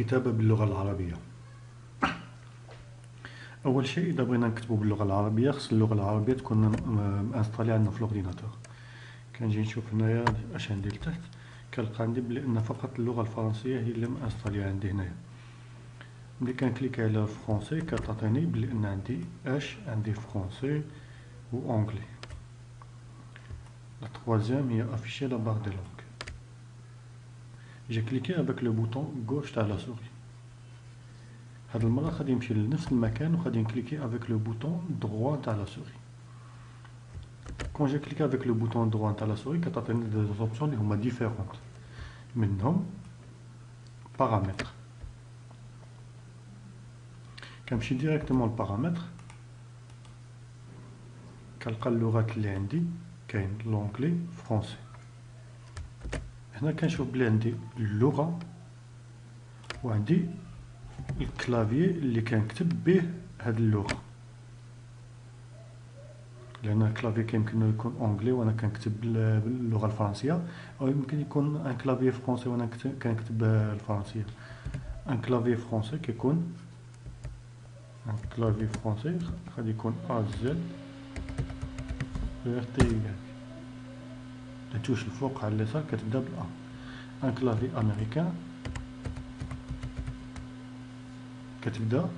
الكتابة باللغة العربية. أول شيء إذا بغينا نكتبو باللغة العربية خص اللغة العربية تكون مانستالي عندنا في الأورديناتور. كنجي نشوف هنايا اش عندي لتحت، كنلقى عندي بلي أن فقط اللغة الفرنسية هي اللي مانستالية عندي هنايا. ملي كنكليكي على فرونسي كتعطيني بلي أن عندي فرونسي و أونغلي. لا troisième هي afficher la barre des langues. J'ai cliqué avec le bouton gauche تاع لا سوري. هاد المرة غادي نمشي لنفس المكان وغادي نكليكي avec le bouton droit تاع لا سوري. Quand j'ai cliqué avec le bouton droit تاع لا سوري كتعطيني des options اللي هما différentes. منهم paramètres. كنمشي ديريكتومون للبارامتر، كنلقى اللغات اللي عندي كاين لونجلي فرونسي. هنا كنشوف بلي عندي اللغة وعندي الكلافيي اللي كنكتب به هاد اللغة، لأن الكلافيي كيمكن يكون أونغلي وأنا كنكتب باللغة الفرنسية، أو يمكن يكون ان كلافيي فرونسي وأنا كنكتب الفرنسية. ان كلافيي فرونسي كيكون ان كلافيي فرونسي غادي يكون أ زد ار تي واي، التوش الفوق على اليسار كتبدا بالأ. ان كلافيي أمريكان كتبدا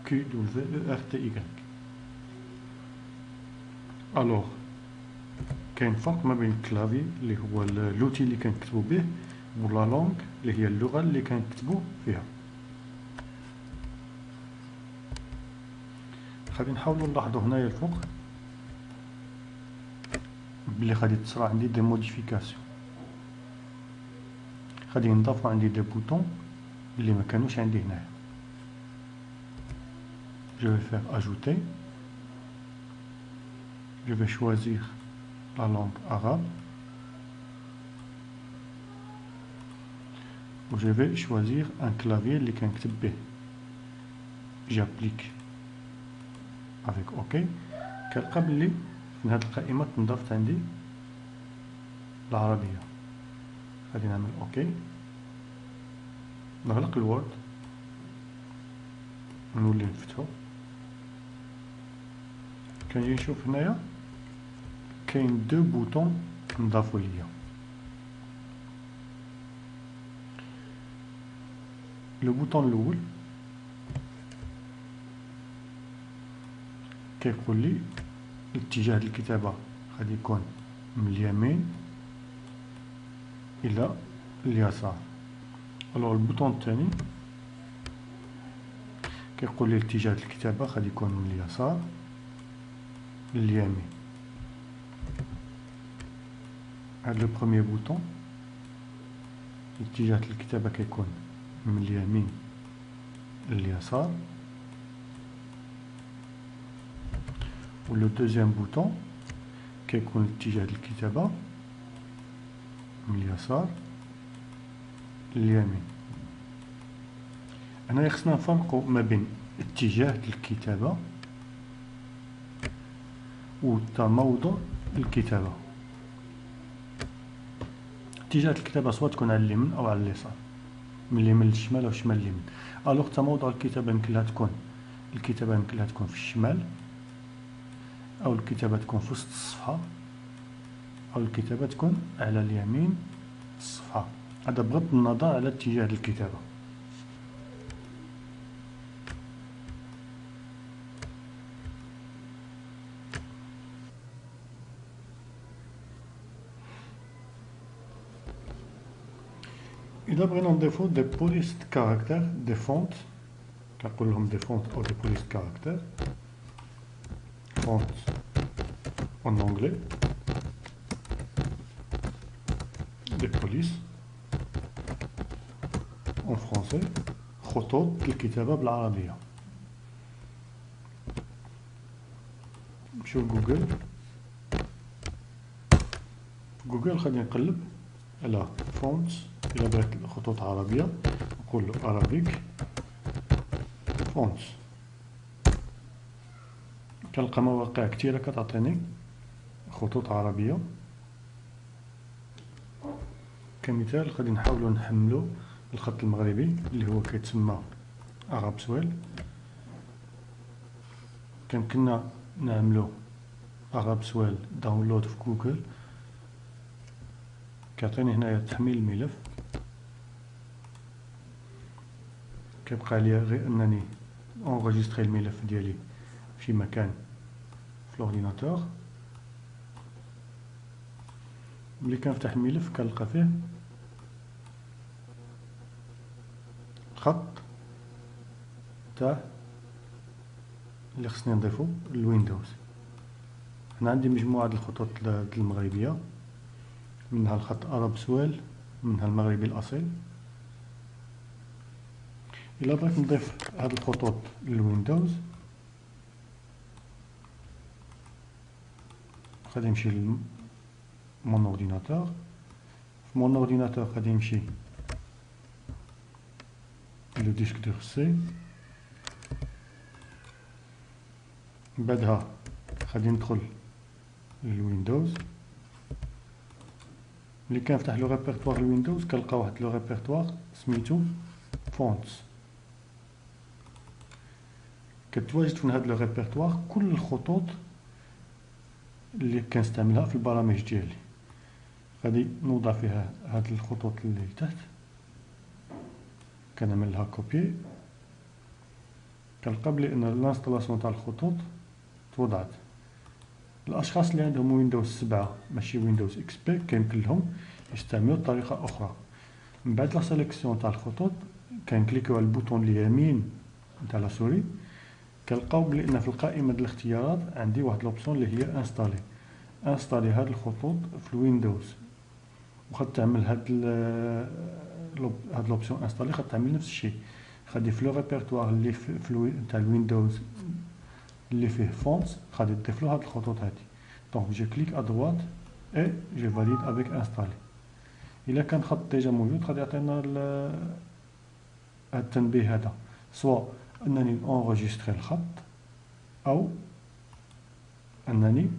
كي دبليو ار تي واي. الوغ كاين فرق ما بين الكلافي اللي هو لوتي اللي كنكتبو به ولا لونغ اللي هي اللغة اللي كنكتبو فيها. غادي نحاولو نلاحظو هنايا الفوق بلي غادي تصرا عندي دي موديفيكاسيون، غادي نضافو عندي دي بوطون اللي ما كانوش عندي هنايا. je vais faire ajouter. Je vais choisir la langue arabe ou je vais choisir un clavier اللي كنكتب به. j'applique avec OK. كنلقى بلي في هاد القائمة تنضافت عندي العربية. غادي نعمل OK، نغلق الوورد ونولي نفتحو. كنجي نشوف هنايا كاين دو بوطون نضافو ليا. لو بوطون الاول كيقول لي اتجاه الكتابة غادي يكون من اليمين الى اليسار. الوغ البوطون الثاني كيقول لي اتجاه الكتابة غادي يكون من اليسار لليمين. هاد لو بروميير بوطون اتجاه الكتابة كيكون من اليمين لليسار، و لو دوزيام بوطون كيكون اتجاه الكتابة من اليسار لليمين. هنا خصنا نفرقو ما بين اتجاه الكتابة و موضع الكتابة. اتجاه الكتابة سواء تكون على اليمين أو على اليسار، من اليمين للشمال أو الشمال لليمين. ألوغ موضع الكتابة يمكن لها تكون الكتابة يمكن لها تكون في الشمال، أو الكتابة تكون في وسط الصفحة، أو الكتابة تكون على اليمين الصفحة. هذا بغض النظر على اتجاه الكتابة. إذا بغينا نضيفو دي بوليس كاركتر دي فونت، كنقول لهم دي فونت أو دي بوليس كاركتر. فونت en anglais، des polices en français، خطوط الكتابة بالعربية. نمشيو لجوجل. جوجل غادي نقلب على فونت، إلا بغيت خطوط عربية نقول له Arabic فونت. كنلقى مواقع كتيرة كتعطيني خطوط عربية. كمثال غادي نحاولو نحملو الخط المغربي اللي هو كيتسمى أراب سويل. كيمكننا نعملو أراب سويل داونلود في جوجل، كيعطيني هنايا تحميل الملف. كيبقى ليا غير انني انغوجيستري الملف ديالي في مكان في الاورديناتور. ملي كنفتح الملف كنلقى فيه خط تاع اللي خصني نضيفو للويندوز. هنا عندي مجموعة الخطوط المغربية، منها الخط أراب سويل، منها المغربي الأصيل. إلا بغيت نضيف هاد الخطوط للويندوز غادي نمشي لمون اورديناتور. في مون اورديناتور غادي نمشي لو ديسك دور سي، بعدها غادي ندخل للويندوز. ملي كنفتح لو ريبرتوار الويندوز كنلقى واحد لو ريبرتوار سميتو فونتس. كتواجد في هذا لو ريبرتوار كل الخطوط اللي كنستعملها في البرامج ديالي. غادي نوضع فيها هاد الخطوط اللي تحت، كنعمل لها كوبي. كنلقى بلي ان الانستالاسيون تاع الخطوط توضعت. الاشخاص اللي عندهم ويندوز 7 ماشي ويندوز اكس بي كيمكن لهم يستعملوا طريقه اخرى. من بعد لا سيليكسيون تاع الخطوط كنكليكيو على البوطون اليمين نتاع لا سوري، كنلقاو بلي ان في القائمه ديال الاختيارات عندي واحد لوبسيون اللي هي انستالي هاد الخطوط في الويندوز. وخا تعمل هاد لوبسيون انستالي تعمل نفس الشيء. غادي في لو ريبرتوار اللي في نتاع الويندوز اللي فيه فونتس غادي تضيف له هاد الخطوط هادي. دونك جو كليك ا دوات اي جو فاليد افيك انستالي. الا كان خط ديجا موجود غادي يعطينا هاد التنبيه هذا، سواء انني انغوجيستري الخط او انني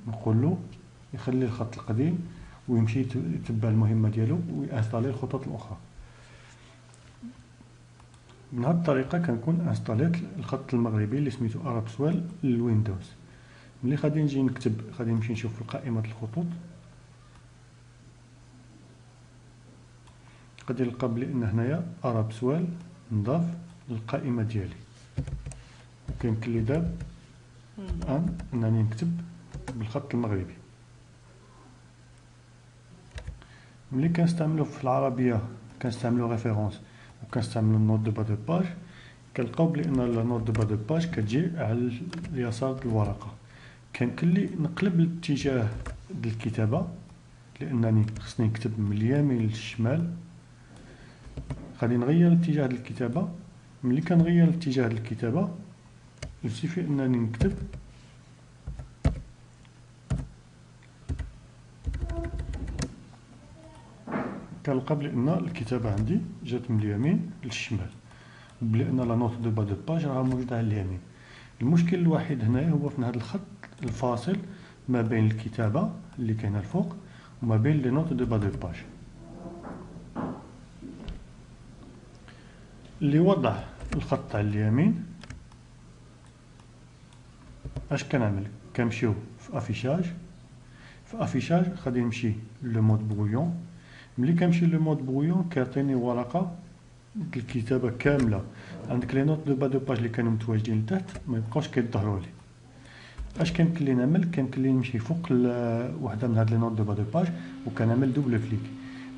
نقول له يخلي الخط القديم ويمشي يتبع المهمه ديالو وينستالي الخطوط الاخرى. من هذه الطريقه كنكون انستاليت الخط المغربي اللي سميتو أراب سويل للويندوز. ملي غادي نجي نكتب غادي نمشي نشوف في قائمه الخطوط، غادي نلقى بلي ان هنايا أراب سويل نضاف للقائمه ديالي. كيمكن لي دابا الان انني نكتب بالخط المغربي. ملي كنستعملو في العربيه كنستعملو ريفيرونس وكنستعملو النوت دو با دو باج، كنلقاو بلي ان النوت دو با دو باج كتجي على اليسار د الورقه. كيمكن لي نقلب الاتجاه ديال الكتابه لانني خصني نكتب من اليمين للشمال. غادي نغير الاتجاه ديال الكتابه. ملي كنغير الاتجاه ديال الكتابه يكفي انني نكتب كنلقى بلي ان الكتابه عندي جات من اليمين للشمال، بلي ان لا نوت دو با دو باج راه موجوده على اليمين. المشكل الوحيد هنايا هو في هذا الخط الفاصل ما بين الكتابه اللي كاينه الفوق وما بين لي نوت دو با دو باج. اللي وضع الخط على اليمين اش كنعمل؟ كنمشيو في افيشاج. في افيشاج غادي نمشي لو مود برويون. ملي كنمشي لو مود برويون كيعطيني ورقه الكتابه كامله. عندك لي نوت دو با دو باج اللي كانوا متواجدين لتحت ما يبقاوش كيظهروا لي. اش كيمكن لي نعمل؟ كيمكن لي نمشي فوق وحده من هاد لي نوت دو با دو باج وكنعمل دوبل كليك.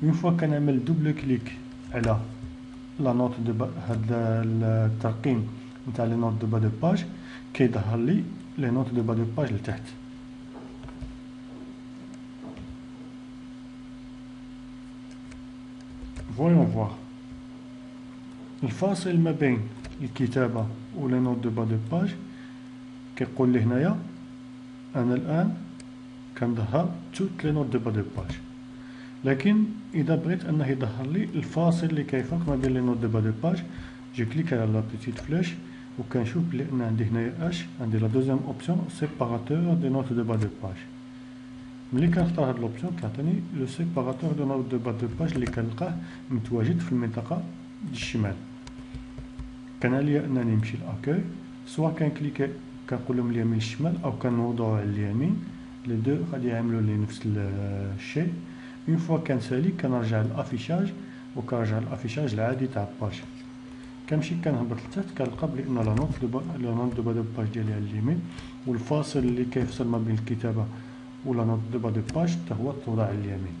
اون فوا كنعمل دوبل كليك على لا نوت دو هاد الترقيم نتاع لي نوت دو با دو باج كيظهر لي لي نوت دو با دو باج لتحت. فويون فوار الفاصل ما بين الكتابه و لي نوت دو با دو باج. كيقول لي هنايا انا الان كنظهر توت لي نوت دو با دو باج، لكن اذا بغيت انه يظهر لي الفاصل اللي كيفرق ما بين لي نوت دو با دو باج جو كليك على لا بيتيت فلاش وكنشوف بلي ان عندي هنايا اش عندي لا دوزيام اوبسيون سيباراتور دي نوت دو با دو باج. ملي كنختار هاد لوبسيون كيعطيني لو سيباراتور دو نوت دو با دو باج اللي كنلقاه متواجد في المنطقه الشمال. كان عليا انني نمشي لاكوي، سواء كنكليكي كنقول لهم اليمين الشمال او كنوضعوا على اليمين، لي دو غادي يعملوا لي نفس الشيء. اون فوا كنسالي كنرجع للافيشاج وكنرجع للافيشاج العادي تاع الباج. كنمشي كنهبط لتحت كنلقى بلي ان لا نوت دو با دو باج ديالي على اليمين، والفاصل اللي كيفصل ما بين الكتابه ولا نوت دو با دو باج حتى هو توضع على اليمين.